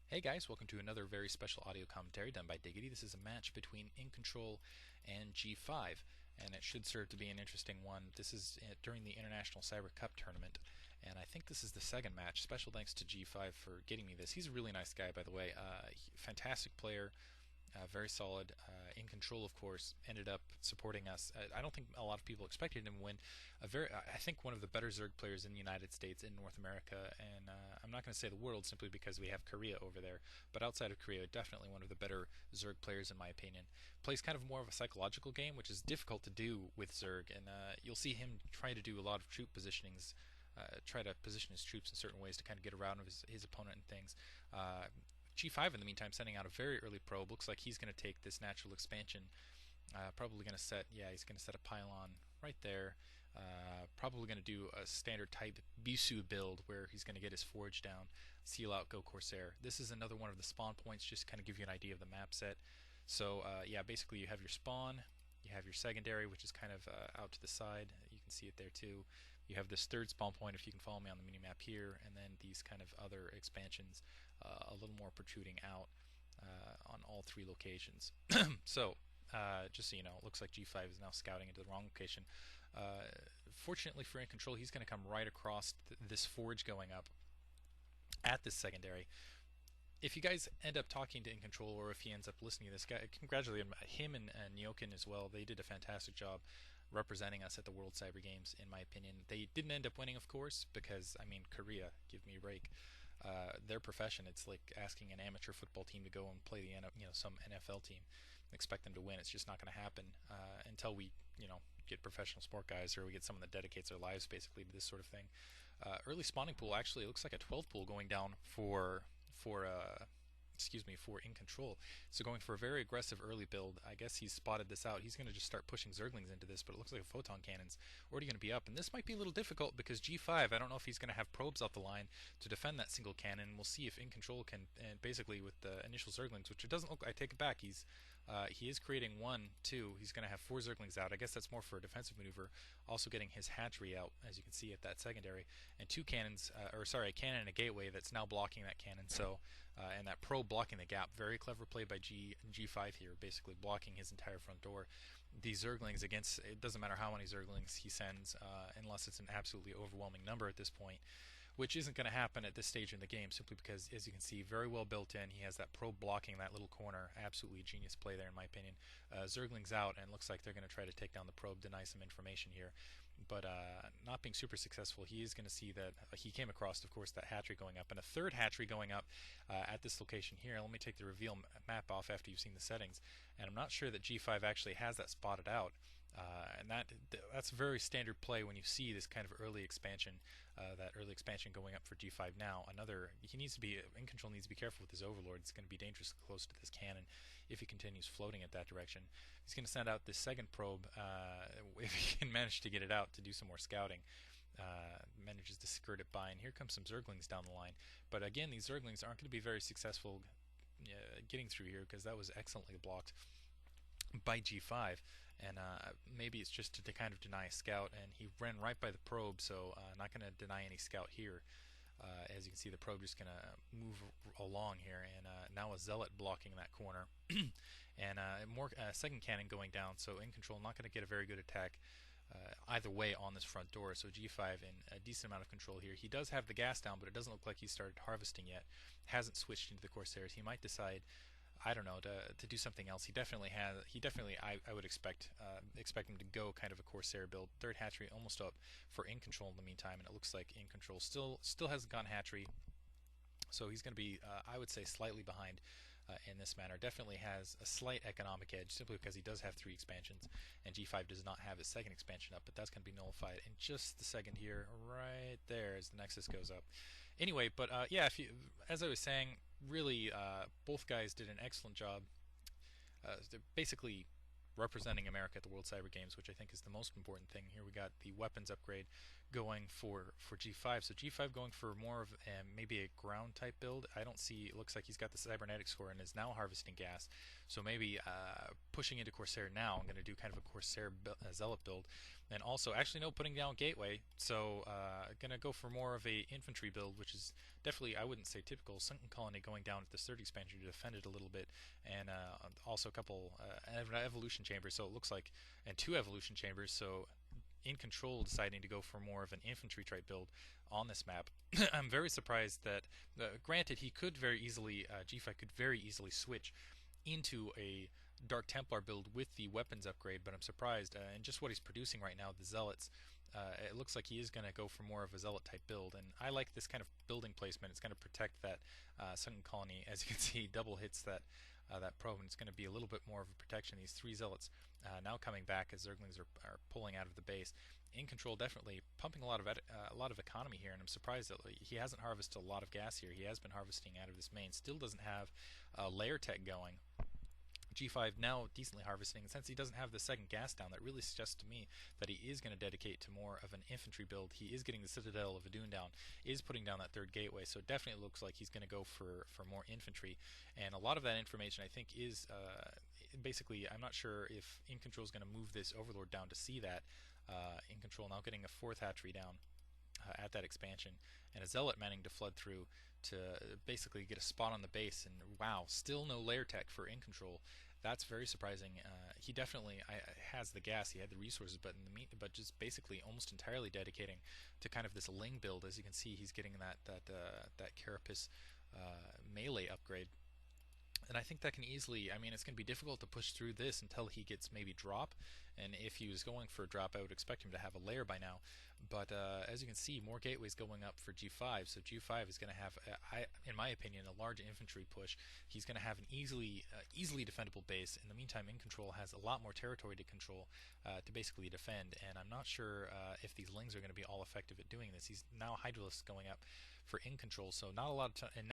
Hey guys, welcome to another very special audio commentary done by Diggity. This is a match between Incontrol and G5, and it should serve to be an interesting one. This is during the International Cyber Cup tournament, and I think this is the second match. Special thanks to G5 for getting me this. He's a really nice guy, by the way. Fantastic player. Very solid. Incontrol, of course, ended up supporting us. I don't think a lot of people expected him to win. I think one of the better zerg players in the United States, in North America, and I'm not going to say the world simply because we have Korea over there, but outside of Korea, definitely one of the better zerg players in my opinion. Plays kind of more of a psychological game, which is difficult to do with zerg, and you'll see him try to do a lot of troop positionings. Try to position his troops in certain ways to kind of get around his opponent and things. G5 in the meantime sending out a very early probe. Looks like he's going to take this natural expansion. Probably going to set, he's going to set a pylon right there. Probably going to do a standard type Bisu build where he's going to get his forge down, seal out, go Corsair. This is another one of the spawn points, just to kind of give you an idea of the map set. So basically you have your spawn, you have your secondary, which is kind of out to the side. You can see it there too. You have this third spawn point, if you can follow me on the mini-map here, and then these kind of other expansions a little more protruding out on all three locations. So, just so you know, it looks like G5 is now scouting into the wrong location. Fortunately for Incontrol, he's going to come right across this forge going up at this secondary. If you guys end up talking to Incontrol, or if he ends up listening to this guy, congratulate him and Nyokin as well. They did a fantastic job representing us at the World Cyber Games, in my opinion. They didn't end up winning, of course, because, I mean, Korea, give me a break. Their profession, it's like asking an amateur football team to go and play some NFL team, expect them to win. It's just not going to happen until we, get professional sport guys, or we get someone that dedicates their lives basically to this sort of thing. Early spawning pool, actually, it looks like a 12 pool going down for Incontrol. So going for a very aggressive early build. I guess he's spotted this out. He's going to just start pushing zerglings into this, but it looks like a photon cannon's already going to be up. And this might be a little difficult because G5, I don't know if he's going to have probes off the line to defend that single cannon. We'll see if Incontrol can, and basically with the initial zerglings, which it doesn't look, I take it back, he is creating 1, 2, he's going to have 4 zerglings out. I guess that's more for a defensive maneuver. Also getting his hatchery out, as you can see at that secondary, and 2 cannons, a cannon and a gateway that's now blocking that cannon. So, and that probe blocking the gap. Very clever play by G5 here, basically blocking his entire front door. These zerglings against, it doesn't matter how many zerglings he sends, unless it's an absolutely overwhelming number at this point, which isn't going to happen at this stage in the game, simply because, as you can see, very well built in. He has that probe blocking that little corner. Absolutely genius play there, in my opinion. Zerglings out, and it looks like they're going to try to take down the probe, deny some information here. But not being super successful, he is going to see that he came across, of course, that hatchery going up, and a third hatchery going up at this location here. Let me take the reveal map off after you've seen the settings, and I'm not sure that G5 actually has that spotted out. And that's a very standard play when you see this kind of early expansion, that early expansion going up for G5 now. Incontrol needs to be careful with his Overlord. It's going to be dangerously close to this cannon if he continues floating at that direction. He's going to send out this second probe, if he can manage to get it out to do some more scouting. Manages to skirt it by, and here comes some Zerglings down the line. But again, these Zerglings aren't going to be very successful getting through here, because that was excellently blocked by G5, and maybe it's just to kind of deny a scout, and he ran right by the probe, so not going to deny any scout here. As you can see, the probe just going to move along here, and now a zealot blocking that corner, and more second cannon going down, so Incontrol not going to get a very good attack either way on this front door. So G5 in a decent amount of control here. He does have the gas down, but it doesn't look like he started harvesting yet. Hasn't switched into the Corsairs. He might decide, I don't know, to do something else. He definitely has. I would expect him to go kind of a Corsair build. Third hatchery almost up for Incontrol in the meantime, and it looks like Incontrol still hasn't gone hatchery. So he's going to be, I would say, slightly behind in this manner. Definitely has a slight economic edge simply because he does have 3 expansions, and G5 does not have his second expansion up, but that's going to be nullified in just the second here, right there, as the Nexus goes up. Anyway, but as I was saying, really, both guys did an excellent job. They're basically representing America at the World Cyber Games, which I think is the most important thing. Here we got the weapons upgrade going for G5. So G5 going for more of maybe a ground type build. I don't see. It looks like he's got the cybernetic score and is now harvesting gas. So maybe pushing into Corsair now. I'm going to do kind of a Corsair zealot build, and also actually no, putting down gateway. So going to go for more of a infantry build, which is definitely, I wouldn't say typical. Sunken Colony going down at this third expansion to defend it a little bit, and also a couple evolution chambers. So it looks like, and two evolution chambers. So Incontrol deciding to go for more of an infantry type build on this map. I'm very surprised that, granted, he could very easily, G5 could very easily switch into a Dark Templar build with the weapons upgrade, but I'm surprised, and just what he's producing right now, the Zealots, it looks like he is going to go for more of a Zealot type build, and I like this kind of building placement. It's going to protect that Sunken Colony. As you can see, double hits that probe, and it's going to be a little bit more of a protection. These three Zealots now coming back as Zerglings are pulling out of the base. Incontrol definitely pumping a lot of economy here, and I'm surprised that he hasn't harvested a lot of gas here. He has been harvesting out of this main. Still doesn't have layer tech going. G5 now decently harvesting, and since he doesn't have the second gas down, that really suggests to me that he is going to dedicate to more of an infantry build. He is getting the Citadel of Adun down, is putting down that third gateway, so it definitely looks like he's going to go for more infantry. And a lot of that information, I think, is basically, I'm not sure if Incontrol is going to move this Overlord down to see that. Incontrol now getting a fourth hatchery down at that expansion, and a Zealot manning to flood through to basically get a spot on the base. And wow, still no layer tech for Incontrol. That's very surprising. He definitely has the gas, he had the resources, but but just basically almost entirely dedicating to kind of this Ling build. As you can see, he's getting that Carapace melee upgrade. And I think that can easily, I mean, it's going to be difficult to push through this until he gets maybe drop. And if he was going for a drop, I would expect him to have a layer by now. But as you can see, more gateways going up for G5. So G5 is going to have, in my opinion, a large infantry push. He's going to have an easily defendable base. In the meantime, Incontrol has a lot more territory to control to basically defend. And I'm not sure if these Lings are going to be all effective at doing this. He's now Hydralisks going up for Incontrol, so not a lot of time.